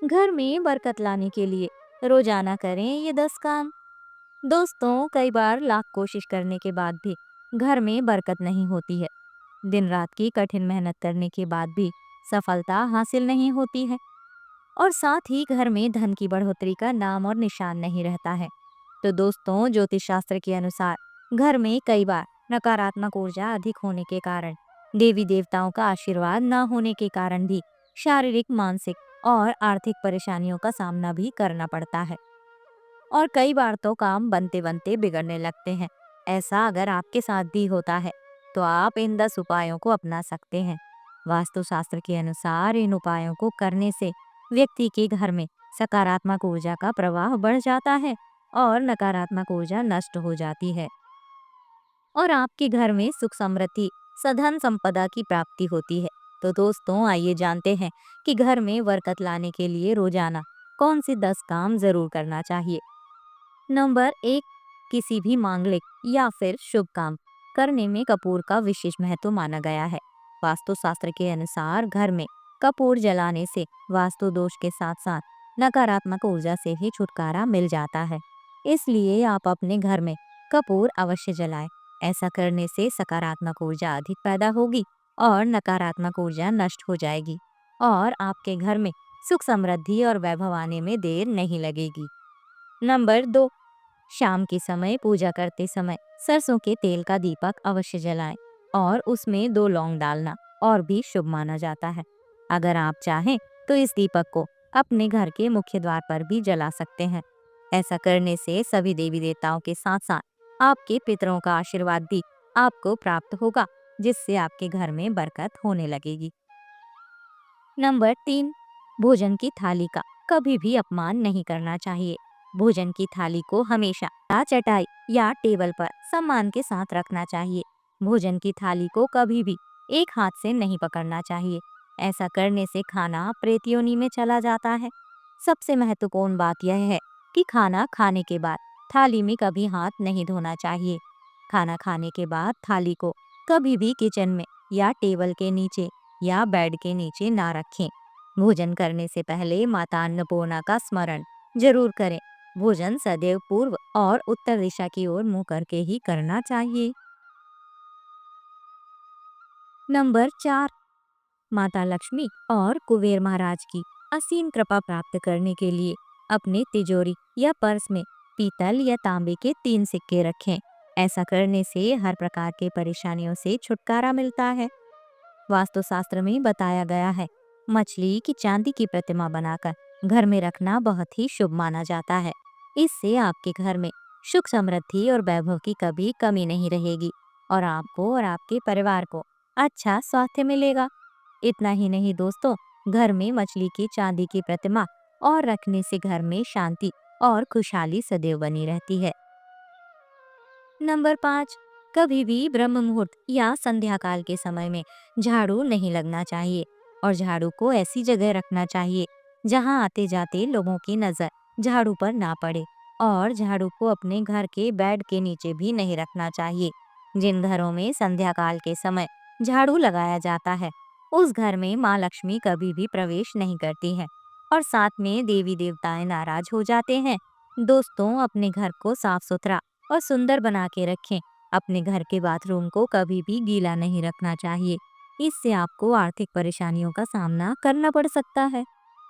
घर में बरकत लाने के लिए रोजाना करें ये 10 काम। दोस्तों, कई बार लाख कोशिश करने के बाद भी घर में बरकत नहीं होती है। दिन रात की कठिन मेहनत करने के बाद भी सफलता हासिल नहीं होती है, और साथ ही घर में धन की बढ़ोतरी का नाम और निशान नहीं रहता है। तो दोस्तों, ज्योतिष शास्त्र के अनुसार घर में कई बार नकारात्मक ऊर्जा अधिक होने के कारण, देवी देवताओं का आशीर्वाद न होने के कारण भी शारीरिक, मानसिक और आर्थिक परेशानियों का सामना भी करना पड़ता है। और कई बार तो काम बनते बनते बिगड़ने लगते हैं। ऐसा अगर आपके साथ भी होता है तो आप इन 10 उपायों को अपना सकते हैं। वास्तुशास्त्र के अनुसार इन उपायों को करने से व्यक्ति के घर में सकारात्मक ऊर्जा का प्रवाह बढ़ जाता है और नकारात्मक ऊर्जा नष्ट हो जाती है, और आपके घर में सुख, समृद्धि, सधन संपदा की प्राप्ति होती है। तो दोस्तों, आइए जानते हैं कि घर में बरकत लाने के लिए रोजाना कौन से 10 काम जरूर करना चाहिए। नंबर 1, किसी भी मांगलिक या फिर शुभ काम करने में कपूर का विशेष महत्व माना गया है। वास्तुशास्त्र के अनुसार घर में कपूर जलाने से वास्तु दोष के साथ साथ नकारात्मक ऊर्जा से भी छुटकारा मिल जाता है। इसलिए आप अपने घर में कपूर अवश्य जलाएं। ऐसा करने से सकारात्मक ऊर्जा अधिक पैदा होगी और नकारात्मक ऊर्जा नष्ट हो जाएगी, और आपके घर में सुख, समृद्धि और वैभव आने में देर नहीं लगेगी। नंबर 2, शाम के समय पूजा करते समय सरसों के तेल का दीपक अवश्य जलाएं और उसमें 2 लौंग डालना और भी शुभ माना जाता है। अगर आप चाहें तो इस दीपक को अपने घर के मुख्य द्वार पर भी जला सकते हैं। ऐसा करने से सभी देवी देवताओं के साथ साथ आपके पितरों का आशीर्वाद भी आपको प्राप्त होगा, जिससे आपके घर में बरकत होने लगेगी। नंबर 3, भोजन की थाली का कभी भी अपमान नहीं करना चाहिए। भोजन की थाली को हमेशा चटाई या टेबल पर सम्मान के साथ रखना चाहिए। भोजन की थाली को कभी भी एक हाथ से नहीं पकड़ना चाहिए। ऐसा करने से खाना प्रेत योनि में चला जाता है। सबसे महत्वपूर्ण बात यह है कि खाना खाने के बाद थाली में कभी हाथ नहीं धोना चाहिए। खाना खाने के बाद थाली को कभी भी किचन में या टेबल के नीचे या बेड के नीचे ना रखें। भोजन करने से पहले माता अन्नपूर्णा का स्मरण जरूर करें। भोजन सदैव पूर्व और उत्तर दिशा की ओर मुंह करके ही करना चाहिए। नंबर 4, माता लक्ष्मी और कुबेर महाराज की असीम कृपा प्राप्त करने के लिए अपने तिजोरी या पर्स में पीतल या तांबे के 3 सिक्के रखें। ऐसा करने से हर प्रकार के परेशानियों से छुटकारा मिलता है। वास्तुशास्त्र में बताया गया है, मछली की चांदी की प्रतिमा बनाकर घर में रखना बहुत ही शुभ माना जाता है। इससे आपके घर में सुख, समृद्धि और वैभव की कभी कमी नहीं रहेगी, और आपको और आपके परिवार को अच्छा स्वास्थ्य मिलेगा। इतना ही नहीं दोस्तों, घर में मछली की चांदी की प्रतिमा और रखने से घर में शांति और खुशहाली सदैव बनी रहती है। नंबर 5, कभी भी ब्रह्म मुहूर्त या संध्या काल के समय में झाड़ू नहीं लगना चाहिए, और झाड़ू को ऐसी जगह रखना चाहिए जहां आते जाते लोगों की नजर झाड़ू पर ना पड़े। और झाड़ू को अपने घर के बेड के नीचे भी नहीं रखना चाहिए। जिन घरों में संध्या काल के समय झाड़ू लगाया जाता है, उस घर में माँ लक्ष्मी कभी भी प्रवेश नहीं करती है, और साथ में देवी देवताएं नाराज हो जाते हैं। दोस्तों, अपने घर को साफ सुथरा और सुंदर बना के रखें। अपने घर के बाथरूम को कभी भी गीला नहीं रखना चाहिए। इससे आपको आर्थिक परेशानियों का सामना करना पड़ सकता है।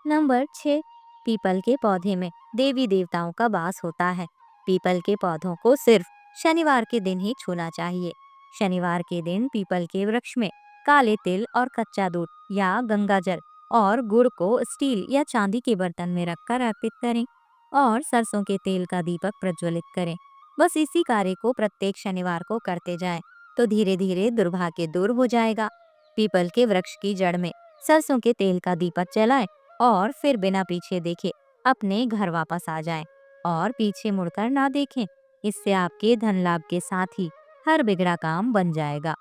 नंबर 6, पीपल के पौधे में देवी देवताओं का वास होता है। पीपल के पौधों को सिर्फ शनिवार के दिन ही छूना चाहिए। शनिवार के दिन पीपल के वृक्ष में काले तिल और कच्चा दूध या गंगा जल और गुड़ को स्टील या चांदी के बर्तन में रखकर अर्पित करें, और सरसों के तेल का दीपक प्रज्वलित करें। बस इसी कार्य को प्रत्येक शनिवार को करते जाएं, तो धीरे धीरे दुर्भाग्य दूर हो जाएगा। पीपल के वृक्ष की जड़ में सरसों के तेल का दीपक जलाएं और फिर बिना पीछे देखे अपने घर वापस आ जाएं, और पीछे मुड़कर ना देखें। इससे आपके धन लाभ के साथ ही हर बिगड़ा काम बन जाएगा।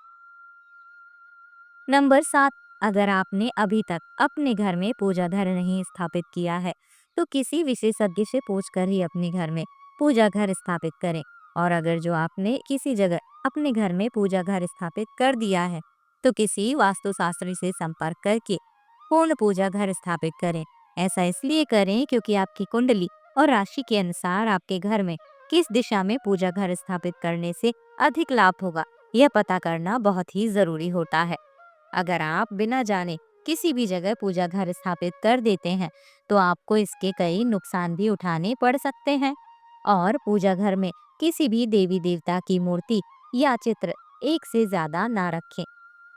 नंबर 7, अगर आपने अभी तक अपने घर में पूजा घर नहीं स्थापित किया है तो किसी विशेषज्ञ से पूछकर ही अपने घर में पूजा घर स्थापित करें। और अगर जो आपने किसी जगह अपने घर में पूजा घर स्थापित कर दिया है तो किसी वास्तुशास्त्री से संपर्क करके पूर्ण पूजा घर स्थापित करें। ऐसा इसलिए करें क्योंकि आपकी कुंडली और राशि के अनुसार आपके घर में किस दिशा में पूजा घर स्थापित करने से अधिक लाभ होगा, यह पता करना बहुत ही जरूरी होता है। अगर आप बिना जाने किसी भी जगह पूजा घर स्थापित कर देते हैं तो आपको इसके कई नुकसान भी उठाने पड़ सकते हैं। और पूजा घर में किसी भी देवी देवता की मूर्ति या चित्र एक से ज्यादा ना रखें।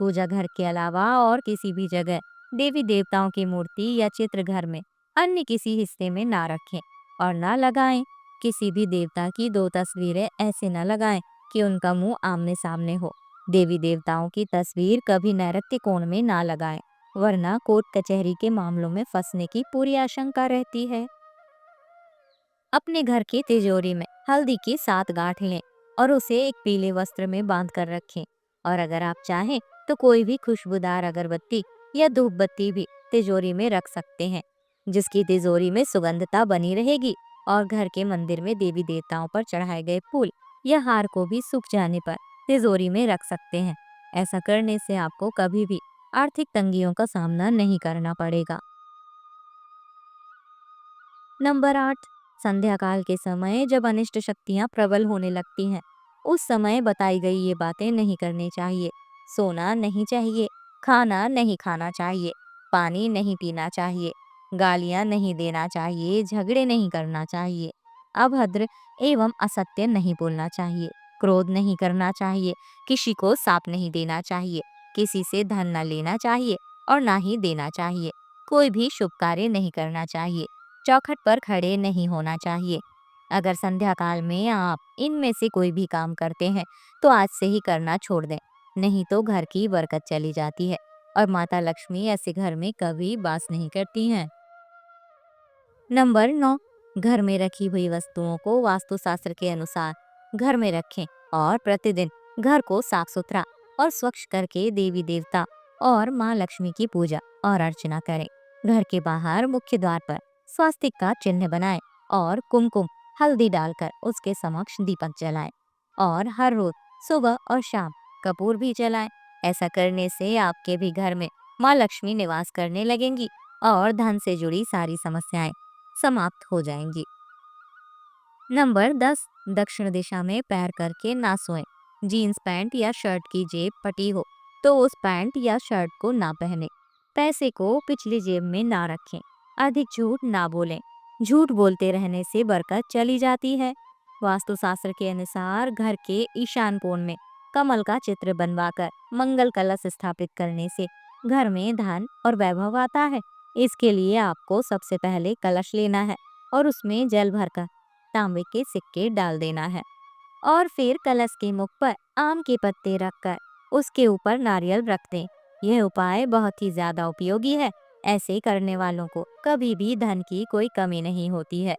पूजा घर के अलावा और किसी भी जगह देवी देवताओं की मूर्ति या चित्र घर में अन्य किसी हिस्से में ना रखें और ना लगाएं। किसी भी देवता की दो तस्वीरें ऐसे न लगाएं कि उनका मुंह आमने सामने हो। देवी देवताओं की तस्वीर कभी नैऋत्य कोण में ना लगाएं, वरना कोर्ट कचहरी के मामलों में फंसने की पूरी आशंका रहती है। अपने घर की तिजोरी में हल्दी की 7 गांठ लें और उसे एक पीले वस्त्र में बांध कर रखें। और अगर आप चाहें तो कोई भी खुशबूदार अगरबत्ती या धूप बत्ती भी तिजोरी में रख सकते हैं, जिसकी तिजोरी में सुगंधता बनी रहेगी। और घर के मंदिर में देवी देवताओं पर चढ़ाए गए फूल या हार को भी सूख जाने पर तिजोरी में रख सकते हैं। ऐसा करने से आपको कभी भी आर्थिक तंगियों का सामना नहीं करना पड़ेगा। नंबर 8, संध्या काल के समय जब अनिष्ट शक्तियां प्रबल होने लगती हैं, उस समय बताई गई ये बातें नहीं करनी चाहिए। सोना नहीं चाहिए, खाना नहीं खाना चाहिए, पानी नहीं पीना चाहिए, गालियां नहीं देना चाहिए, झगड़े नहीं करना चाहिए, अभद्र एवं असत्य नहीं बोलना चाहिए, क्रोध नहीं करना चाहिए, किसी को साप नहीं देना चाहिए, किसी से धन न लेना चाहिए और ना ही देना चाहिए, कोई भी शुभ कार्य नहीं करना चाहिए, चौखट पर खड़े नहीं होना चाहिए। अगर संध्या काल में आप इनमें से कोई भी काम करते हैं तो आज से ही करना छोड़ दें, नहीं तो घर की बरकत चली जाती है और माता लक्ष्मी ऐसे घर में कभी वास नहीं करती हैं। नंबर 9, घर में रखी हुई वस्तुओं को वास्तुशास्त्र के अनुसार घर में रखें और प्रतिदिन घर को साफ सुथरा और स्वच्छ करके देवी देवता और माँ लक्ष्मी की पूजा और अर्चना करें। घर के बाहर मुख्य द्वार पर स्वास्तिक का चिन्ह बनाएं और कुमकुम हल्दी डालकर उसके समक्ष दीपक जलाएं। और हर रोज सुबह और शाम कपूर भी जलाएं। ऐसा करने से आपके भी घर में माँ लक्ष्मी निवास करने लगेंगी और धन से जुड़ी सारी समस्याएं समाप्त हो जाएंगी। नंबर 10, दक्षिण दिशा में पैर करके ना सोएं। जीन्स पैंट या शर्ट की जेब फटी हो तो उस पैंट या शर्ट को ना पहने। पैसे को पिछली जेब में ना रखें। अधिक झूठ ना बोलें, झूठ बोलते रहने से बरकत चली जाती है। वास्तुशास्त्र के अनुसार घर के ईशान कोण में कमल का चित्र बनवाकर मंगल कलश स्थापित करने से घर में धन और वैभव आता है। इसके लिए आपको सबसे पहले कलश लेना है और उसमें जल भरकर तांबे के सिक्के डाल देना है और फिर कलश के मुख पर आम के पत्ते रखकर उसके ऊपर नारियल रख दें। यह उपाय बहुत ही ज्यादा उपयोगी है। ऐसे करने वालों को कभी भी धन की कोई कमी नहीं होती है।